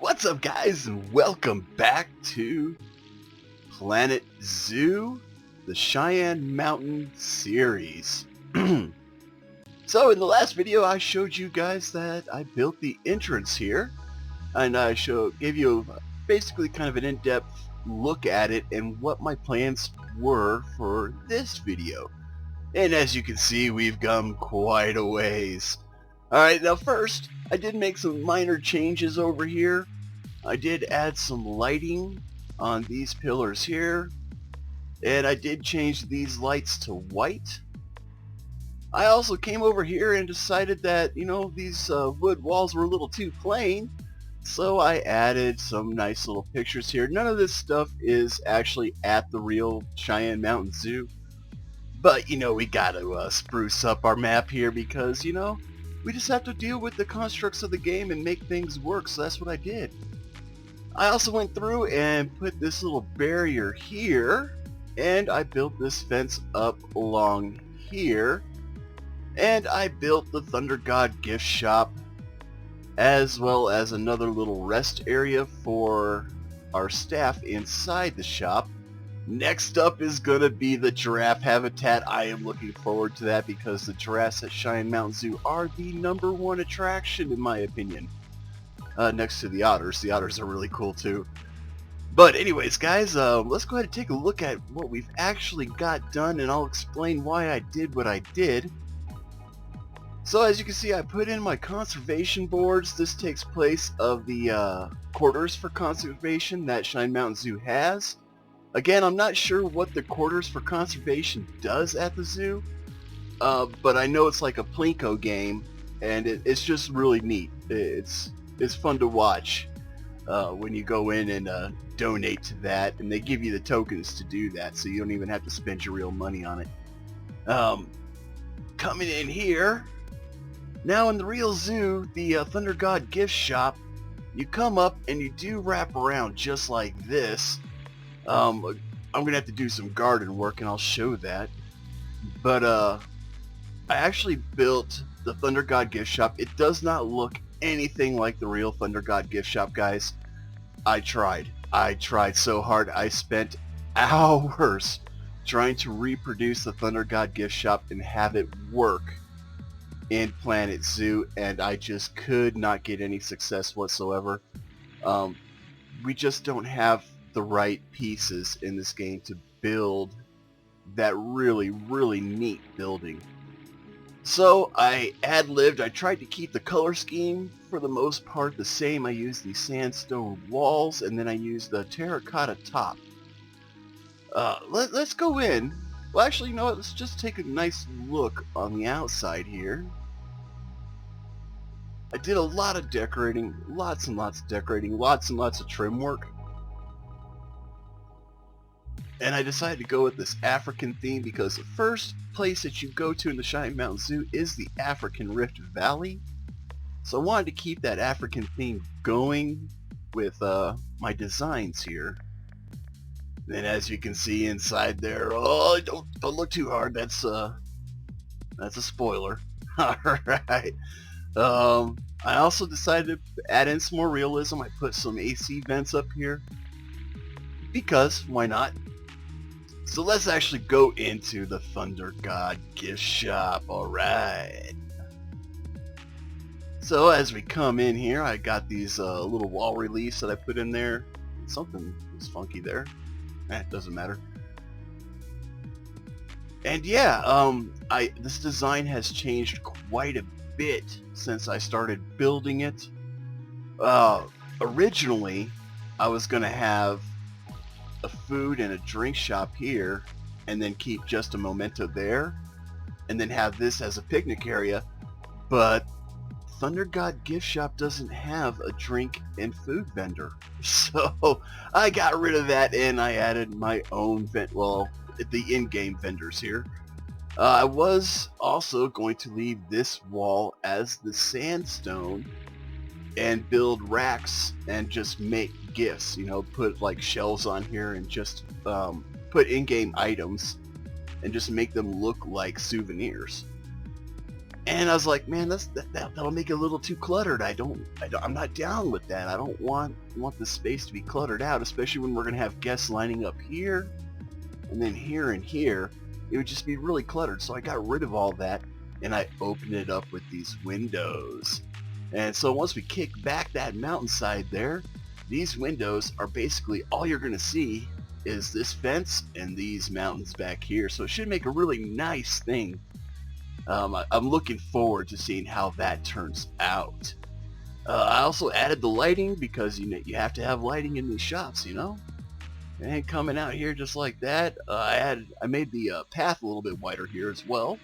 What's up, guys, and welcome back to Planet Zoo, the Cheyenne Mountain series. So in the last video I showed you guys that I built the entrance here, and I gave you basically kind of an in-depth look at it and what my plans were for this video. And as you can see, we've come quite a ways. Alright, now first, I did make some minor changes over here. I did add some lighting on these pillars here, and I did change these lights to white. I also came over here and decided that, these wood walls were a little too plain, so I added some nice little pictures here. None of this stuff is actually at the real Cheyenne Mountain Zoo, but we gotta spruce up our map here because, we just have to deal with the constructs of the game and make things work, so that's what I did. I also went through and put this little barrier here, and I built this fence up along here, and I built the Thundergod Gift shop, as well as another little rest area for our staff inside the shop. Next up is gonna be the giraffe habitat. I am looking forward to that because the giraffes at Cheyenne Mountain Zoo are the #1 attraction in my opinion. Next to the otters. The otters are really cool too. But anyways, guys, let's go ahead and take a look at what we've actually got done, and I'll explain why I did what I did. So as you can see, I put in my conservation boards. This takes place of the quarters for conservation that Cheyenne Mountain Zoo has. Again, I'm not sure what the quarters for conservation does at the zoo, but I know it's like a Plinko game, and it's just really neat. It's fun to watch when you go in and donate to that, and they give you the tokens to do that, so you don't even have to spend your real money on it. Coming in here, now in the real zoo, the Thundergod Gift shop, you come up and you do wrap around just like this. I'm gonna have to do some garden work and I'll show that, but I actually built the Thundergod Gift shop. It does not look anything like the real Thundergod Gift shop, guys. I tried so hard. I spent hours trying to reproduce the Thundergod Gift shop and have it work in Planet Zoo, and I just could not get any success whatsoever. We just don't have the right pieces in this game to build that really neat building. So I ad-libbed. I tried to keep the color scheme for the most part the same. I used the sandstone walls, and then I used the terracotta top. Let's go in. Well, actually, you know what? Let's just take a nice look on the outside here. I did a lot of decorating, lots and lots of decorating, lots and lots of trim work. And I decided to go with this African theme because the first place that you go to in the Cheyenne Mountain Zoo is the African Rift Valley. So I wanted to keep that African theme going with my designs here. And as you can see inside there, oh, don't look too hard. That's a spoiler. All right. I also decided to add in some more realism. I put some AC vents up here because why not? So let's actually go into the Thundergod Gift shop. Alright. So as we come in here, I got these little wall reliefs that I put in there. Something was funky there. It doesn't matter. And yeah, this design has changed quite a bit since I started building it. Originally, I was going to have a food and a drink shop here, and then keep just a memento there, and then have this as a picnic area, but Thundergod Gift shop doesn't have a drink and food vendor, so I got rid of that and I added my own the in-game vendors here. I was also going to leave this wall as the sandstone and build racks and just make gifts, put like shelves on here and just put in-game items and just make them look like souvenirs. And I was like, man, that'll make it a little too cluttered. I'm not down with that. I don't want the space to be cluttered out, especially when we're gonna have guests lining up here, and then here and here. It would just be really cluttered. So I got rid of all that, and I opened it up with these windows. And so once we kick back that mountainside there, these windows are basically all you're gonna see is this fence and these mountains back here. So it should make a really nice thing. I'm looking forward to seeing how that turns out. I also added the lighting because you have to have lighting in these shops, And coming out here just like that, I made the path a little bit wider here as well,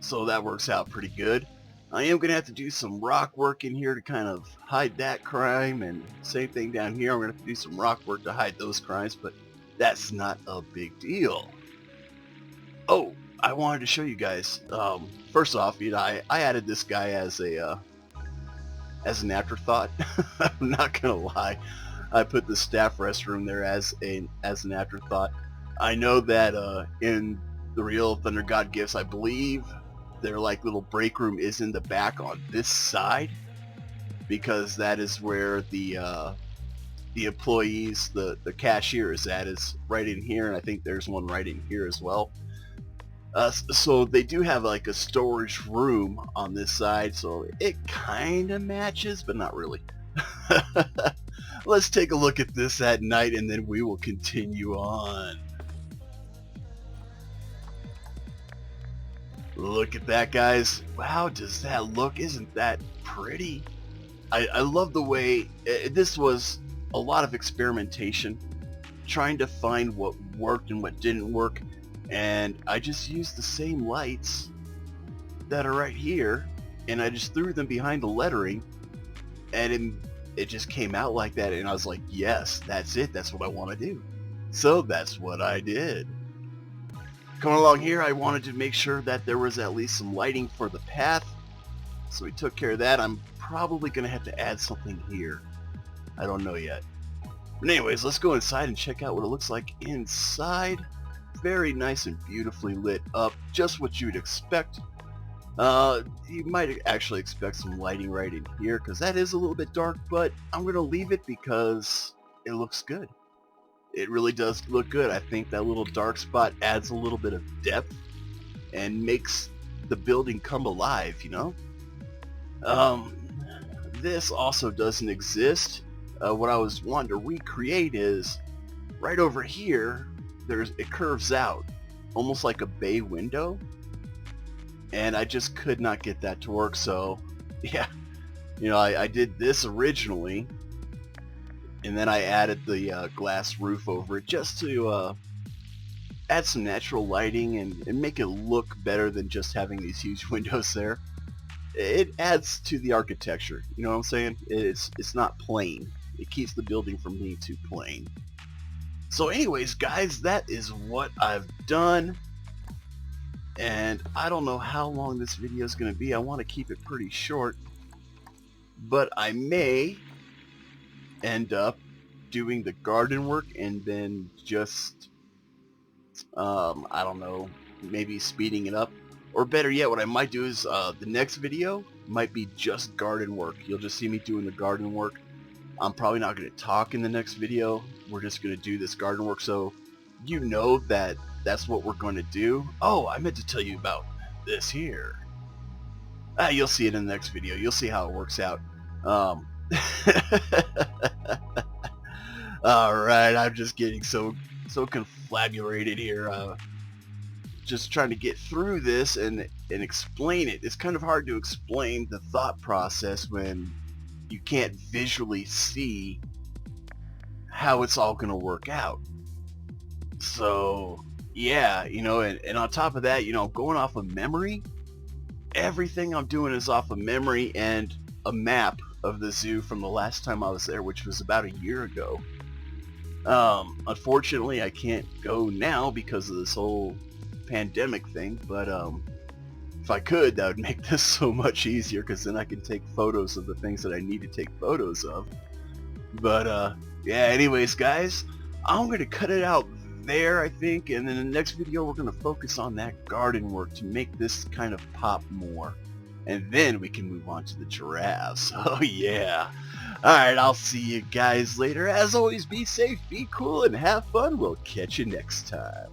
so that works out pretty good. I am gonna have to do some rock work in here to kind of hide that crime, and same thing down here. I'm gonna have to do some rock work to hide those crimes, but that's not a big deal. Oh, I wanted to show you guys. First off, I added this guy as an afterthought. I'm not gonna lie. I put the staff restroom there as an afterthought. I know that in the real Thundergod Gifts, I believe their little break room is in the back on this side, because that is where the employees, the cashier is at, is right in here, and I think there's one right in here as well. So they do have a storage room on this side, so it kind of matches, but not really. Let's take a look at this at night, and then we will continue on. Look at that, guys. How does that look? Isn't that pretty? I love the way this was a lot of experimentation, trying to find what worked and what didn't work. And I just used the same lights that are right here, and I just threw them behind the lettering, and it just came out like that, and I was like, yes, that's it, that's what I want to do. So that's what I did. Coming along here, I wanted to make sure that there was at least some lighting for the path, so we took care of that. I'm probably going to have to add something here. I don't know yet. But anyways, let's go inside and check out what it looks like inside. Very nice and beautifully lit up, just what you'd expect. You might actually expect some lighting right in here, because that is a little bit dark, but I'm going to leave it because it looks good. It really does look good. I think that little dark spot adds a little bit of depth and makes the building come alive, This also doesn't exist. What I was wanting to recreate is right over here. It curves out almost like a bay window, and I just could not get that to work. So yeah, I did this originally, and then I added the glass roof over it just to add some natural lighting and make it look better than just having these huge windows there. It adds to the architecture, you know what I'm saying? It's not plain. It keeps the building from being too plain. So anyways, guys, that is what I've done, and I don't know how long this video is going to be. I want to keep it pretty short, but I may end up doing the garden work and then just I don't know, maybe speeding it up, or better yet, what I might do is the next video might be just garden work. You'll just see me doing the garden work. I'm probably not going to talk in the next video. We're just going to do this garden work, so you know that that's what we're going to do. Oh, I meant to tell you about this here. You'll see it in the next video. You'll see how it works out. Alright, I'm just getting so confabulated here. Just trying to get through this and explain it. It's kind of hard to explain the thought process when you can't visually see how it's all going to work out. So yeah, and on top of that, going off of memory, everything I'm doing is off of memory and a map of the zoo from the last time I was there, which was about a year ago. Unfortunately, I can't go now because of this whole pandemic thing, but if I could, that would make this so much easier, because then I can take photos of the things that I need to take photos of. But yeah, anyways, guys, I'm going to cut it out there, I think, and in the next video we're going to focus on that garden work to make this kind of pop more. And then we can move on to the giraffes. Oh yeah. Alright, I'll see you guys later. As always, be safe, be cool, and have fun. We'll catch you next time.